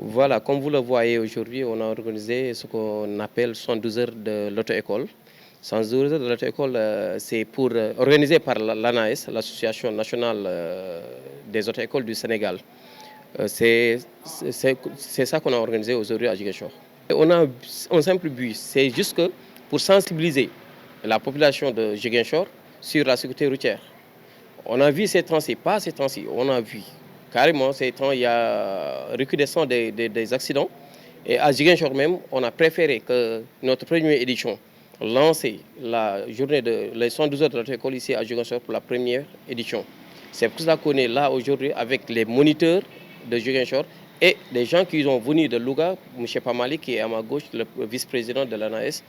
Voilà, comme vous le voyez aujourd'hui, on a organisé ce qu'on appelle 112 heures de l'auto-école. 112 heures de l'auto-école, c'est pour organisé par l'ANAS, l'Association nationale des auto-écoles du Sénégal. C'est ça qu'on a organisé aujourd'hui à Ziguinchor. On a un simple but, c'est juste que pour sensibiliser la population de Ziguinchor sur la sécurité routière. On a vu ces temps-ci, pas ces temps-ci, on a vu carrément ces temps, il y a recrudescence des accidents. Et à Ziguinchor même, on a préféré que notre première édition lancer la journée de les 112 heures de notre école ici à Ziguinchor pour la première édition. C'est pour cela qu'on est là aujourd'hui avec les moniteurs de Ziguinchor et les gens qui sont venus de Louga, M. Pamali qui est à ma gauche, le vice-président de l'ANAS.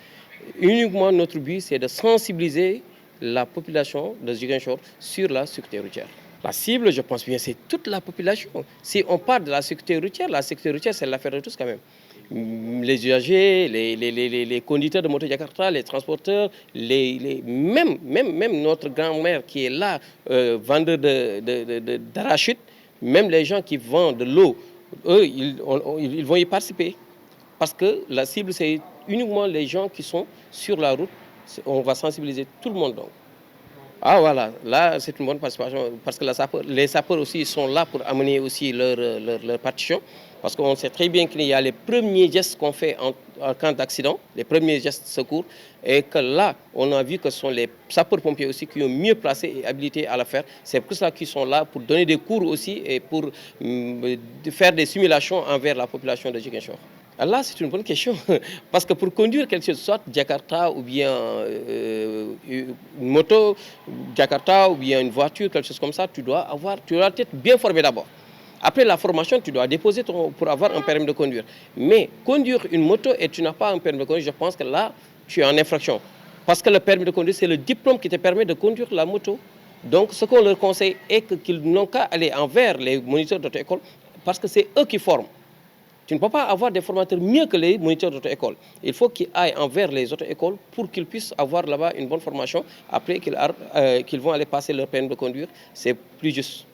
Uniquement notre but, c'est de sensibiliser la population de Ziguinchor sur la sécurité routière. La cible, je pense bien, c'est toute la population. Si on parle de la sécurité routière, c'est l'affaire de tous quand même. Les usagers, les conducteurs de moto Jakarta, les transporteurs, même notre grand-mère qui est là, vendeur d'arachide, même les gens qui vendent de l'eau, eux, ils vont y participer. Parce que la cible, c'est uniquement les gens qui sont sur la route. On va sensibiliser tout le monde donc. Ah voilà, là c'est une bonne participation parce que les sapeurs aussi sont là pour amener aussi leur partition. Parce qu'on sait très bien qu'il y a les premiers gestes qu'on fait en cas d'accident, les premiers gestes de secours, et que là, on a vu que ce sont les sapeurs-pompiers aussi qui ont mieux placé et habilité à le faire. C'est pour ça qu'ils sont là pour donner des cours aussi et pour faire des simulations envers la population de Ziguinchor. Là, c'est une bonne question. Parce que pour conduire quelque chose, soit Jakarta ou bien une moto, Jakarta ou bien une voiture, quelque chose comme ça, tu dois être bien formé d'abord. Après la formation, tu dois déposer pour avoir un permis de conduire. Mais conduire une moto et tu n'as pas un permis de conduire, je pense que là, tu es en infraction. Parce que le permis de conduire, c'est le diplôme qui te permet de conduire la moto. Donc, ce qu'on leur conseille est qu'ils n'ont qu'à aller envers les moniteurs d'auto-école parce que c'est eux qui forment. Tu ne peux pas avoir des formateurs mieux que les moniteurs d'auto-école. Il faut qu'ils aillent envers les auto-écoles pour qu'ils puissent avoir là-bas une bonne formation. Après qu'ils vont aller passer leur permis de conduire, c'est plus juste.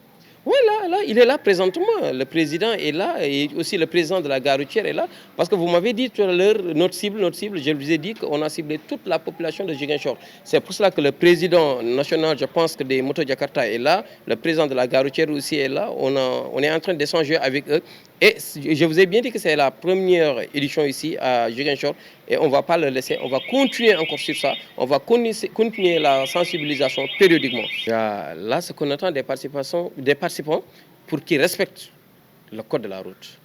Oui, là, il est là présentement. Le président est là et aussi le président de la gare routière est là. Parce que vous m'avez dit tout à l'heure, notre cible, je vous ai dit qu'on a ciblé toute la population de Ziguinchor. C'est pour cela que le président national, je pense que des Moto Jakarta est là. Le président de la gare routière aussi est là. On est en train d'échanger avec eux. Et je vous ai bien dit que c'est la première édition ici à Ziguinchor. Et on ne va pas le laisser, on va continuer encore sur ça. On va continuer la sensibilisation périodiquement. Là, ce qu'on attend des participants pour qu'ils respectent le code de la route.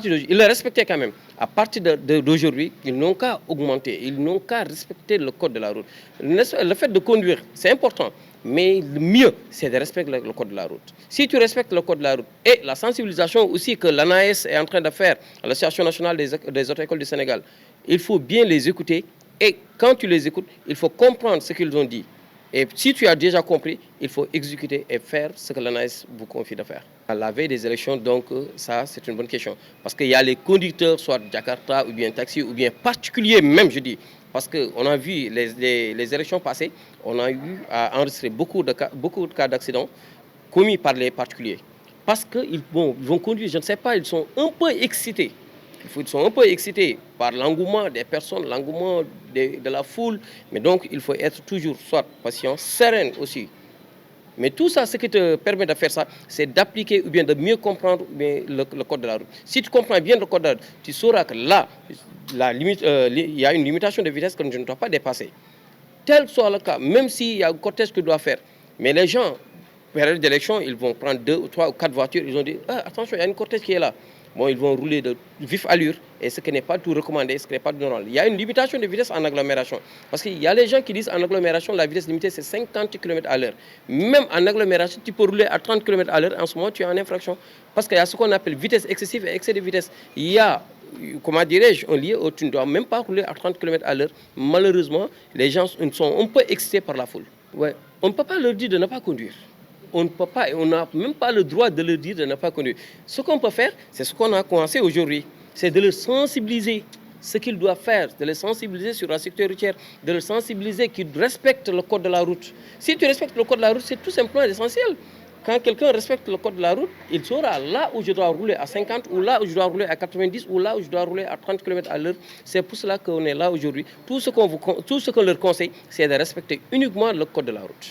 Ils le respectaient quand même. À partir d'aujourd'hui, ils n'ont qu'à augmenter, ils n'ont qu'à respecter le code de la route. Le fait de conduire, c'est important. Mais le mieux, c'est de respecter le code de la route. Si tu respectes le code de la route et la sensibilisation aussi que l'ANAS est en train de faire, l'Association nationale des auto-écoles du Sénégal, il faut bien les écouter. Et quand tu les écoutes, il faut comprendre ce qu'ils ont dit. Et si tu as déjà compris, il faut exécuter et faire ce que l'ANAS vous confie de faire. À la veille des élections, donc, ça, c'est une bonne question. Parce qu'il y a les conducteurs, soit Jakarta ou bien taxi, ou bien particuliers même, je dis. Parce qu'on a vu les élections passées, on a eu à enregistrer beaucoup de cas d'accidents commis par les particuliers. Parce qu'ils vont conduire, je ne sais pas, ils sont un peu excités. Ils sont un peu excités par l'engouement des personnes, l'engouement de la foule. Mais donc, il faut être toujours soit patient, serein aussi. Mais tout ça, ce qui te permet de faire ça, c'est d'appliquer ou bien de mieux comprendre le code de la route. Si tu comprends bien le code de la route, tu sauras que là, il y a une limitation de vitesse que je ne dois pas dépasser. Tel soit le cas, même s'il y a un cortège que je dois faire. Mais les gens, période d'élection, ils vont prendre 2 ou 3 ou 4 voitures, ils ont dit attention, il y a une cortège qui est là. Bon, ils vont rouler de vif allure et ce qui n'est pas tout recommandé, ce qui n'est pas normal. Il y a une limitation de vitesse en agglomération. Parce qu'il y a les gens qui disent en agglomération, la vitesse limitée c'est 50 km à l'heure. Même en agglomération, tu peux rouler à 30 km à l'heure, en ce moment tu es en infraction. Parce qu'il y a ce qu'on appelle vitesse excessive et excès de vitesse. Il y a, comment dirais-je, un lieu où tu ne dois même pas rouler à 30 km à l'heure. Malheureusement, les gens sont un peu excités par la foule. Ouais. On ne peut pas leur dire de ne pas conduire. On ne peut pas, on n'a même pas le droit de leur dire de ne pas conduire. Ce qu'on peut faire, c'est ce qu'on a commencé aujourd'hui, c'est de leur sensibiliser ce qu'ils doivent faire, de les sensibiliser sur la sécurité routière, de les sensibiliser qu'ils respectent le code de la route. Si tu respectes le code de la route, c'est tout simplement l'essentiel. Quand quelqu'un respecte le code de la route, il saura là où je dois rouler à 50, ou là où je dois rouler à 90, ou là où je dois rouler à 30 km à l'heure. C'est pour cela qu'on est là aujourd'hui. Tout ce qu'on leur conseille, c'est de respecter uniquement le code de la route.